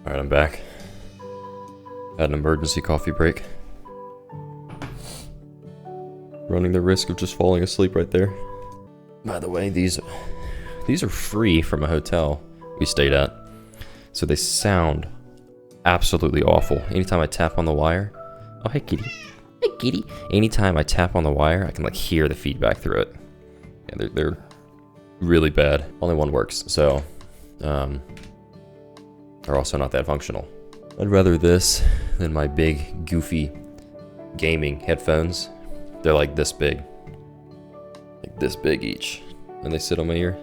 Alright, I'm back. Had an emergency coffee break. Running the risk of just falling asleep right there. By the way, these are free from a hotel we stayed at. So they sound absolutely awful. Anytime I tap on the wire... Oh, hey, kitty. Hey, kitty. Anytime I tap on the wire, I can, like, hear the feedback through it. Yeah, they're really bad. Only one works, so... they're also not that functional. I'd rather this than my big, goofy gaming headphones. They're like this big. Like this big each. And they sit on my ear.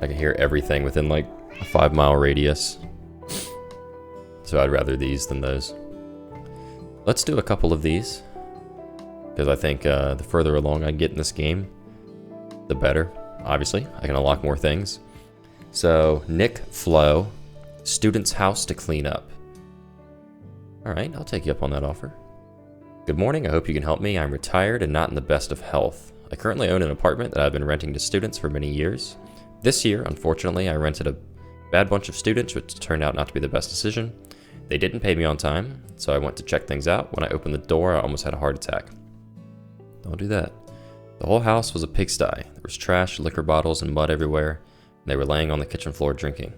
I can hear everything within like a 5-mile radius. So I'd rather these than those. Let's do a couple of these. Because I think the further along I get in this game, the better. Obviously, I can unlock more things. So, Nick Flo, student's house to clean up. Alright, I'll take you up on that offer. Good morning, I hope you can help me. I'm retired and not in the best of health. I currently own an apartment that I've been renting to students for many years. This year, unfortunately, I rented a bad bunch of students, which turned out not to be the best decision. They didn't pay me on time, so I went to check things out. When I opened the door, I almost had a heart attack. Don't do that. The whole house was a pigsty. There was trash, liquor bottles, and mud everywhere, and they were laying on the kitchen floor drinking.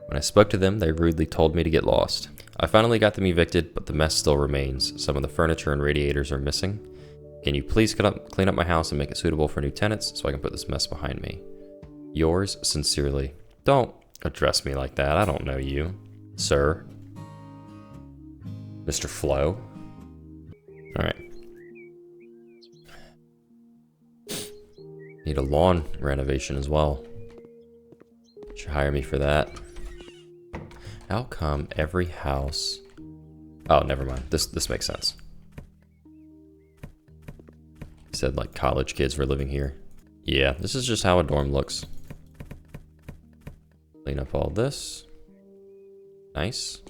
When I spoke to them, they rudely told me to get lost. I finally got them evicted, but the mess still remains. Some of the furniture and radiators are missing. Can you please clean up my house and make it suitable for new tenants so I can put this mess behind me? Yours sincerely. Don't address me like that. I don't know you, sir. Mr. Flo. Alright. Need a lawn renovation as well. Should hire me for that. How come every house... Oh, never mind. This makes sense. He said like college kids were living here. Yeah, this is just how a dorm looks. Clean up all this. Nice.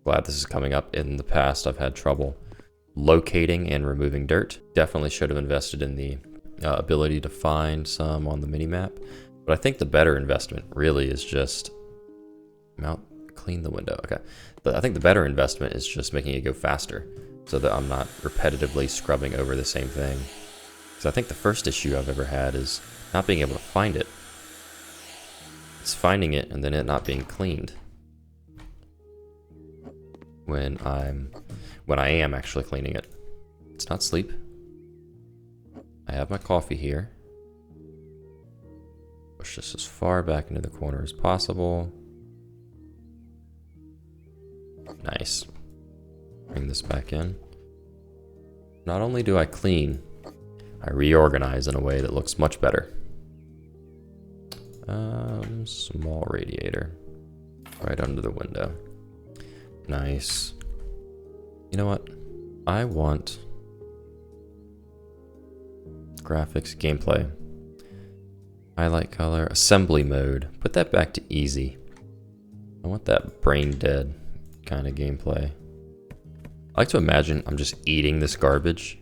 Glad this is coming up. In the past, I've had trouble locating and removing dirt. Definitely should have invested in the ability to find some on the mini-map. But I think the better investment really is just... Clean the window. Okay. I think the better investment is just making it go faster so that I'm not repetitively scrubbing over the same thing. Because I think the first issue I've ever had is not being able to find it. It's finding it and then it not being cleaned. When I am actually cleaning it. It's not sleep. I have my coffee here. Push this as far back into the corner as possible. Nice. Bring this back in. Not only do I clean, I reorganize in a way that looks much better. Small radiator. Right under the window. Nice. You know what? I want graphics, gameplay, highlight color, assembly mode. Put that back to easy. I want that brain dead kind of gameplay. I like to imagine I'm just eating this garbage.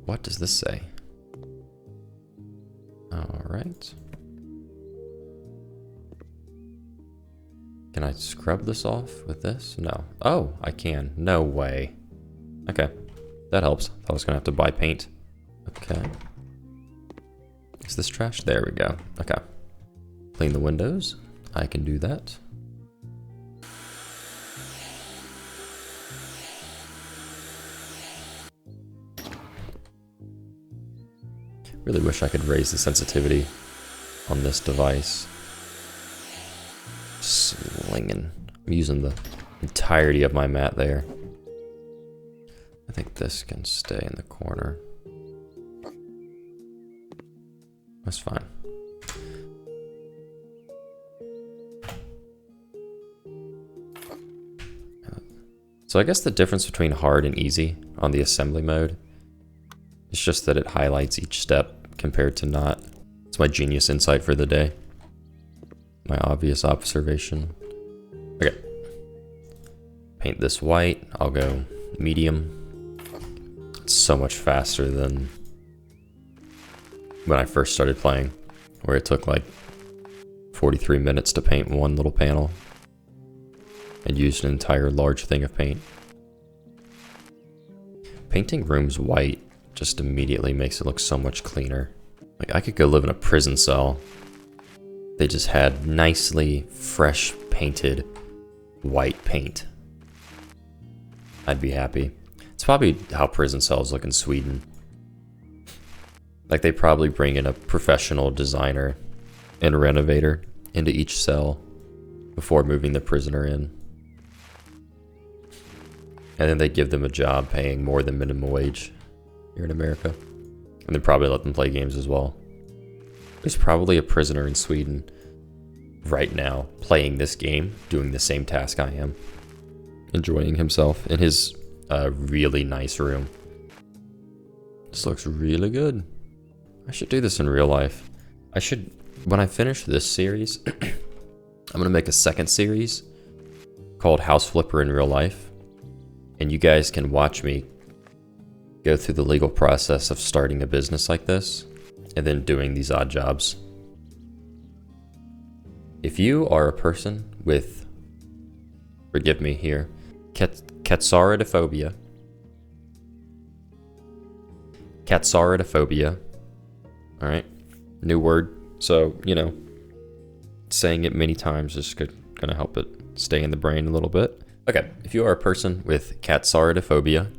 What does this say? Alright. Can I scrub this off with this? No. Oh, I can. No way. Okay. That helps. Thought I was gonna have to buy paint. Okay. Is this trash? There we go. Okay. Clean the windows. I can do that. Really wish I could raise the sensitivity on this device. Slinging. I'm using the entirety of my mat there. I think this can stay in the corner. That's fine. So I guess the difference between hard and easy on the assembly mode is just that it highlights each step compared to not. It's my genius insight for the day. My obvious observation. Okay. Paint this white. I'll go medium. It's so much faster than when I first started playing, where it took like 43 minutes to paint one little panel and used an entire large thing of paint. Painting rooms white just immediately makes it look so much cleaner. Like, I could go live in a prison cell. They just had nicely fresh painted white paint. I'd be happy. It's probably how prison cells look in Sweden. Like, they probably bring in a professional designer and renovator into each cell before moving the prisoner in. And then they give them a job paying more than minimum wage here in America. And then probably let them play games as well. There's probably a prisoner in Sweden right now playing this game, doing the same task I am, enjoying himself in his really nice room. This looks really good. I should do this in real life. I should, when I finish this series, I'm gonna make a second series called House Flipper in Real Life. And you guys can watch me go through the legal process of starting a business like this and then doing these odd jobs. If you are a person with, forgive me here, Katsaridophobia. All right, new word. So, you know, saying it many times is gonna help it stay in the brain a little bit. Okay, if you are a person with Katsaridophobia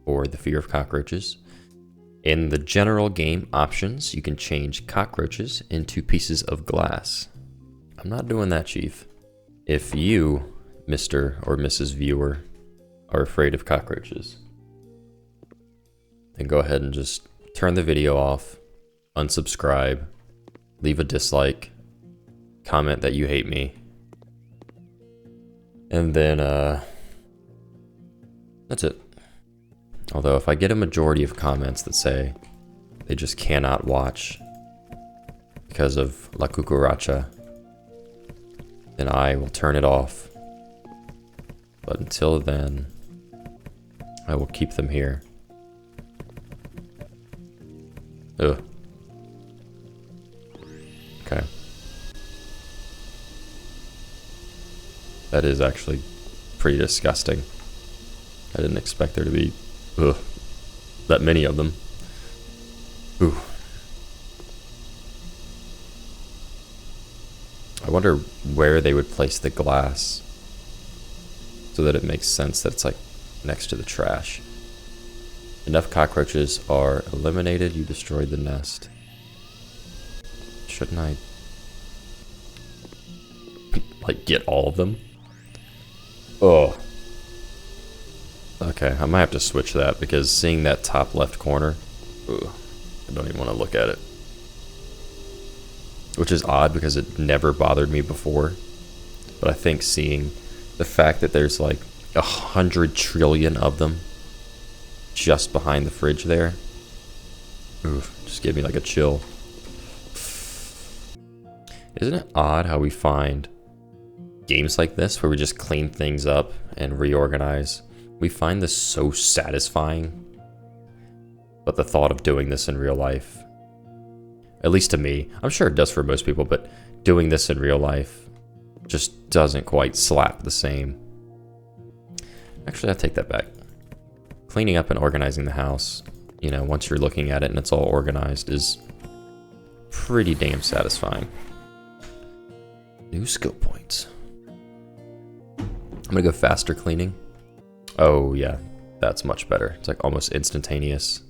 or the fear of cockroaches, in the general game options, you can change cockroaches into pieces of glass. I'm not doing that, Chief. If you, Mr. or Mrs. Viewer, are afraid of cockroaches, then go ahead and just turn the video off, unsubscribe, leave a dislike, comment that you hate me, and then that's it. Although if I get a majority of comments that say they just cannot watch because of La Cucaracha, then I will turn it off. But until then, I will keep them here. Ugh. Okay. That is actually pretty disgusting. I didn't expect there to be that many of them. Ooh. I wonder where they would place the glass so that it makes sense that it's like next to the trash. Enough cockroaches are eliminated, you destroyed the nest. Shouldn't I like get all of them? Oh. Okay, I might have to switch that because seeing that top left corner, I don't even want to look at it. Which is odd because it never bothered me before. But I think seeing the fact that there's like 100 trillion of them just behind the fridge there, just gave me like a chill. Isn't it odd how we find games like this where we just clean things up and reorganize? We find this so satisfying. But the thought of doing this in real life, at least to me, I'm sure it does for most people, but doing this in real life just doesn't quite slap the same. Actually, I take that back. Cleaning up and organizing the house, you know, once you're looking at it and it's all organized, is pretty damn satisfying. New skill points. I'm gonna go faster cleaning. Oh yeah, that's much better. It's like almost instantaneous.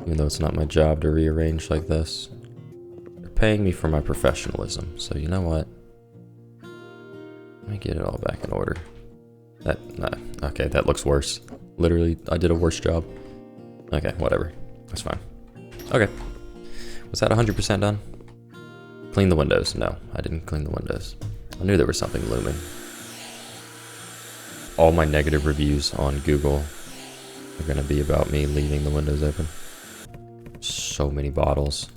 Even though it's not my job to rearrange like this. They're paying me for my professionalism, so you know what? Let me get it all back in order. Okay, that looks worse. Literally, I did a worse job. Okay, whatever. That's fine. Okay. Was that 100% done? Clean the windows. No, I didn't clean the windows. I knew there was something looming. All my negative reviews on Google are going to be about me leaving the windows open. So many bottles.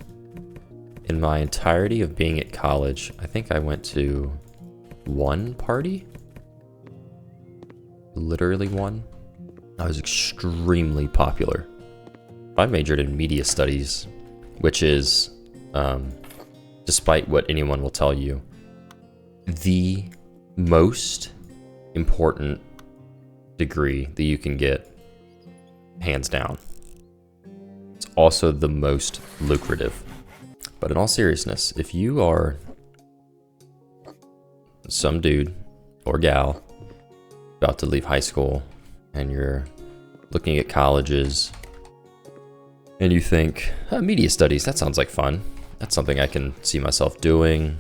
In my entirety of being at college, I think I went to one party. Literally one. I was extremely popular. I majored in media studies, which is just despite what anyone will tell you, the most important degree that you can get, hands down. It's also the most lucrative. But in all seriousness, if you are some dude or gal about to leave high school and you're looking at colleges and you think, media studies, that sounds like fun. That's something I can see myself doing.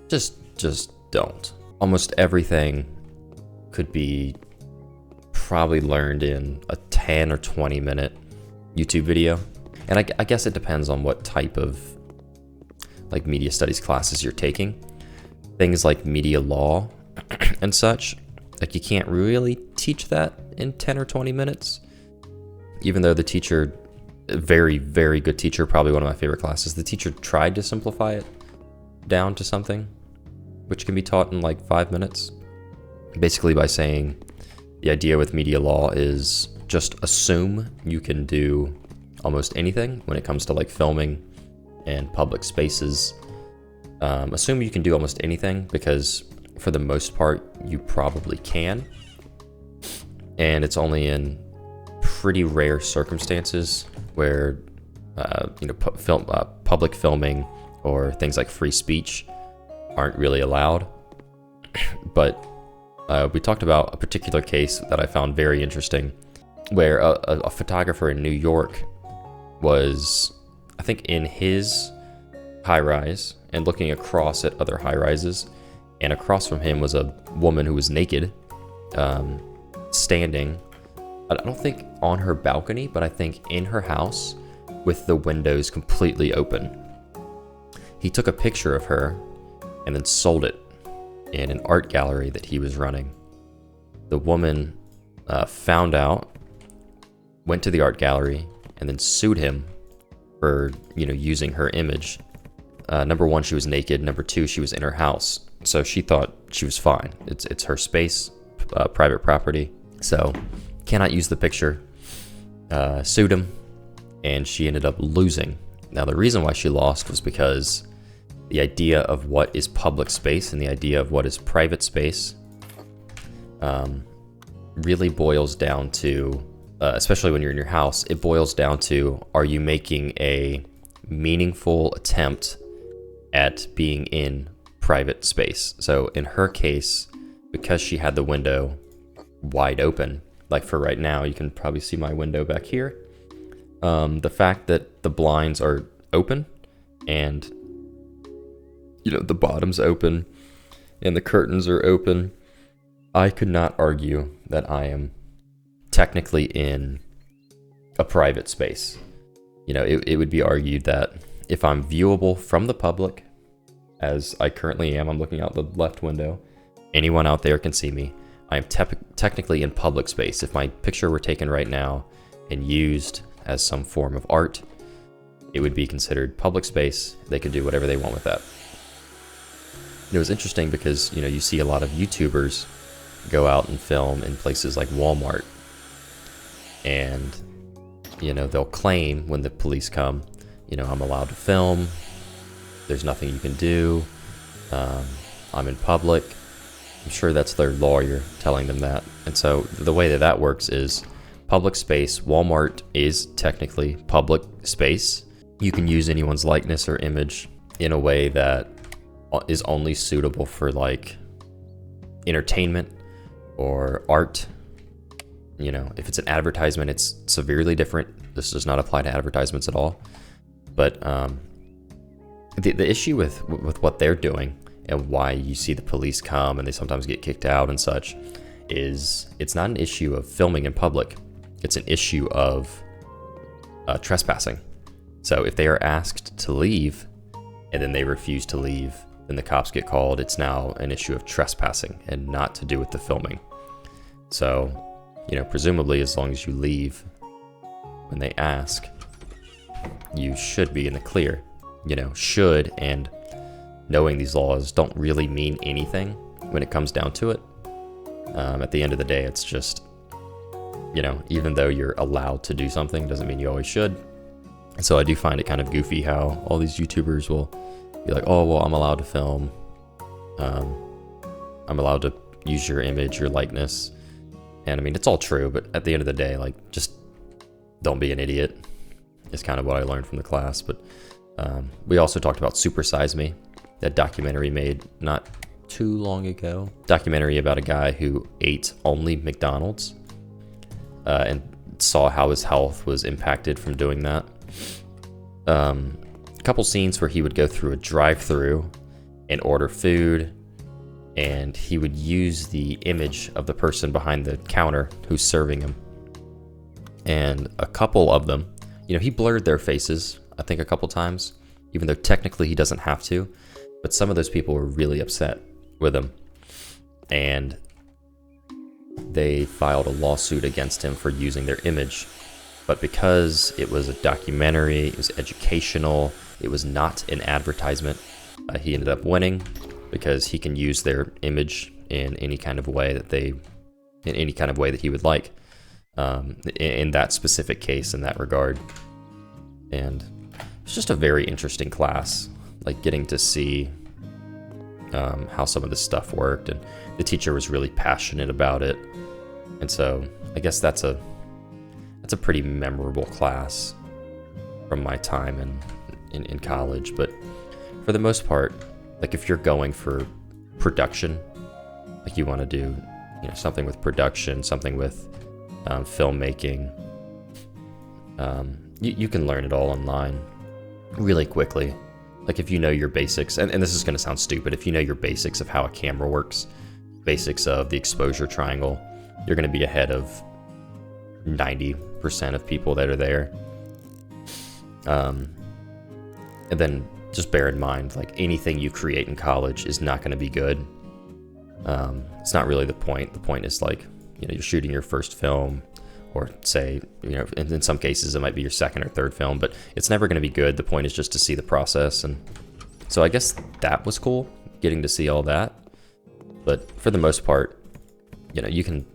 Just don't. Almost everything could be probably learned in a 10 or 20 minute YouTube video. And I guess it depends on what type of like media studies classes you're taking. Things like media law and such, like you can't really teach that in 10 or 20 minutes. Even though the teacher, a very, very good teacher, probably one of my favorite classes, the teacher tried to simplify it down to something which can be taught in like 5 minutes. Basically by saying the idea with media law is just assume you can do almost anything when it comes to like filming and public spaces. Assume you can do almost anything because for the most part you probably can, and it's only in pretty rare circumstances where public filming or things like free speech aren't really allowed. But we talked about a particular case that I found very interesting where a photographer in New York was, I think, in his high-rise and looking across at other high-rises, and across from him was a woman who was naked, standing, I don't think on her balcony, but I think in her house with the windows completely open. He took a picture of her and then sold it in an art gallery that he was running. The woman found out, went to the art gallery, and then sued him for, using her image. Number one, she was naked. Number two, she was in her house, so she thought she was fine. It's her space, private property, so cannot use the picture. Sued him, and she ended up losing. Now, the reason why she lost was because the idea of what is public space and the idea of what is private space really boils down to, especially when you're in your house, it boils down to, are you making a meaningful attempt at being in private space? So in her case, because she had the window wide open, like for right now, you can probably see my window back here. The fact that the blinds are open and the bottom's open and the curtains are open, I could not argue that I am technically in a private space. It would be argued that if I'm viewable from the public, as I currently am, I'm looking out the left window, anyone out there can see me, I am technically in public space. If my picture were taken right now and used as some form of art, it would be considered public space. They could do whatever they want with that. It was interesting because, you see a lot of YouTubers go out and film in places like Walmart. And, they'll claim when the police come, I'm allowed to film. There's nothing you can do. I'm in public. I'm sure that's their lawyer telling them that. And so the way that works is public space. Walmart is technically public space. You can use anyone's likeness or image in a way that is only suitable for like entertainment or art. If it's an advertisement, it's severely different. This does not apply to advertisements at all. But the issue with what they're doing and why you see the police come and they sometimes get kicked out and such is it's not an issue of filming in public. It's an issue of trespassing. So if they are asked to leave and then they refuse to leave, then the cops get called. It's now an issue of trespassing and not to do with the filming. So, presumably as long as you leave when they ask, you should be in the clear. Should and knowing these laws don't really mean anything when it comes down to it. At the end of the day, it's just, even though you're allowed to do something doesn't mean you always should. So I do find it kind of goofy how all these YouTubers will be like, oh, well, I'm allowed to film. I'm allowed to use your image, your likeness. And I mean, it's all true, but at the end of the day, like, just don't be an idiot is kind of what I learned from the class. But we also talked about Super Size Me, that documentary made not too long ago. Documentary about a guy who ate only McDonald's and saw how his health was impacted from doing that. A couple scenes where he would go through a drive-through and order food, and he would use the image of the person behind the counter who's serving him. And a couple of them, you know, he blurred their faces, I think a couple times, even though technically he doesn't have to. But some of those people were really upset with him. And they filed a lawsuit against him for using their image. But because it was a documentary, it was educational, it was not an advertisement, he ended up winning because he can use their image in any kind of way that he would like, in that specific case, in that regard. And it's just a very interesting class, like getting to see how some of this stuff worked, and the teacher was really passionate about it. And so I guess that's a pretty memorable class from my time in college. But for the most part, like, if you're going for production, like you want to do, you know, something with production, something with filmmaking, you can learn it all online really quickly. Like, if you know your basics, and this is going to sound stupid, if you know your basics of how a camera works, basics of the exposure triangle, you're going to be ahead of 90% of people that are there. And then just bear in mind, like, anything you create in college is not going to be good. It's not really the point. The point is, like, you know, you're shooting your first film, or say, you know, in some cases it might be your second or third film, but it's never going to be good. The point is just to see the process. And so I guess that was cool, getting to see all that. But for the most part, you know, you can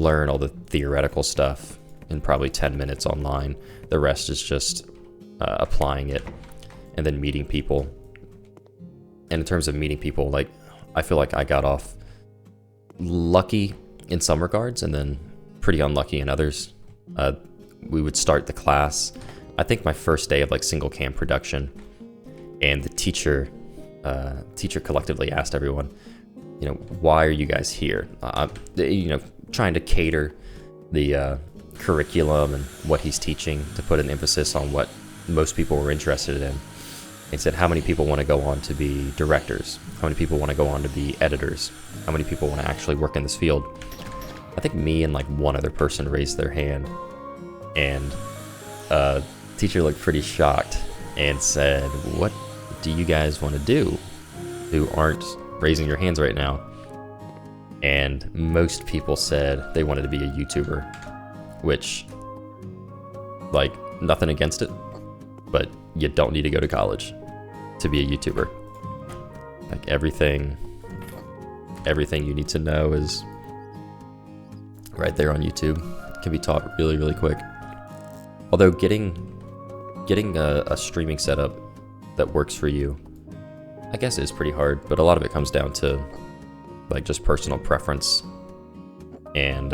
learn all the theoretical stuff in probably 10 minutes online. The rest is just applying it and then meeting people. And in terms of meeting people, like, I feel like I got off lucky in some regards and then pretty unlucky in others. We would start the class, I think my first day of like single cam production, and the teacher collectively asked everyone, you know, why are you guys here? You know, trying to cater the curriculum and what he's teaching to put an emphasis on what most people were interested in. He said, how many people want to go on to be directors? How many people want to go on to be editors? How many people want to actually work in this field? I think me and like one other person raised their hand, and teacher looked pretty shocked and said, what do you guys want to do who aren't raising your hands right now? And most people said they wanted to be a YouTuber, which, like, nothing against it, but you don't need to go to college to be a YouTuber. Like, everything you need to know is right there on YouTube. It can be taught really, really quick. Although getting a streaming setup that works for you, I guess, is pretty hard, but a lot of it comes down to like just personal preference, and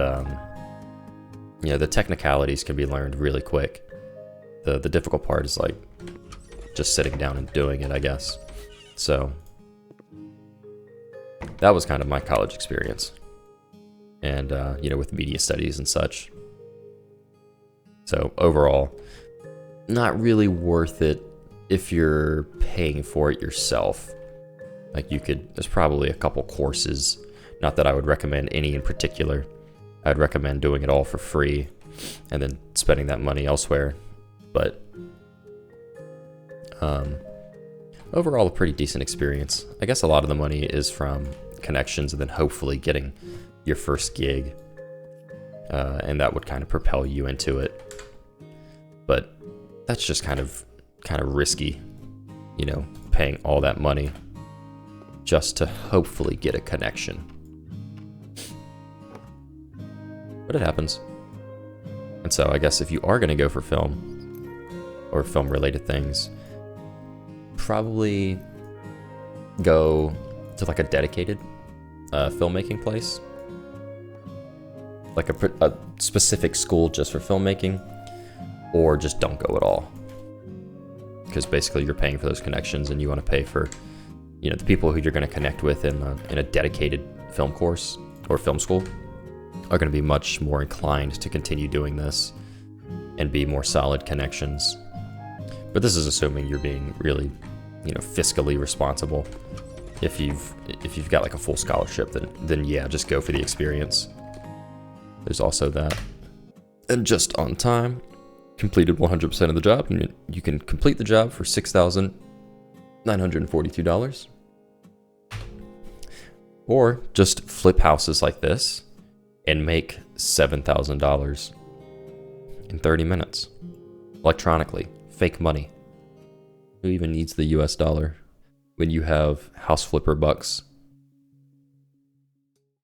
you know, the technicalities can be learned really quick. The difficult part is like just sitting down and doing it, I guess. So that was kind of my college experience, and you know, with media studies and such. So overall, not really worth it if you're paying for it yourself. Like, there's probably a couple courses, not that I would recommend any in particular. I'd recommend doing it all for free and then spending that money elsewhere. But overall, a pretty decent experience. I guess a lot of the money is from connections and then hopefully getting your first gig, and that would kind of propel you into it. But that's just kind of risky, you know, paying all that money just to hopefully get a connection. But it happens. And so I guess if you are going to go for film, or film related things, probably go to like a dedicated filmmaking place, like a specific school just for filmmaking, or just don't go at all, because basically you're paying for those connections, and you want to pay for, you know, the people who you're going to connect with in a dedicated film course or film school are going to be much more inclined to continue doing this and be more solid connections. But this is assuming you're being really, you know, fiscally responsible. If you've got like a full scholarship, then yeah, just go for the experience. There's also that. And just on time, completed 100% of the job. You can complete the job for $6,942. Or just flip houses like this and make $7,000 in 30 minutes. Electronically. Fake money. Who even needs the US dollar when you have house flipper bucks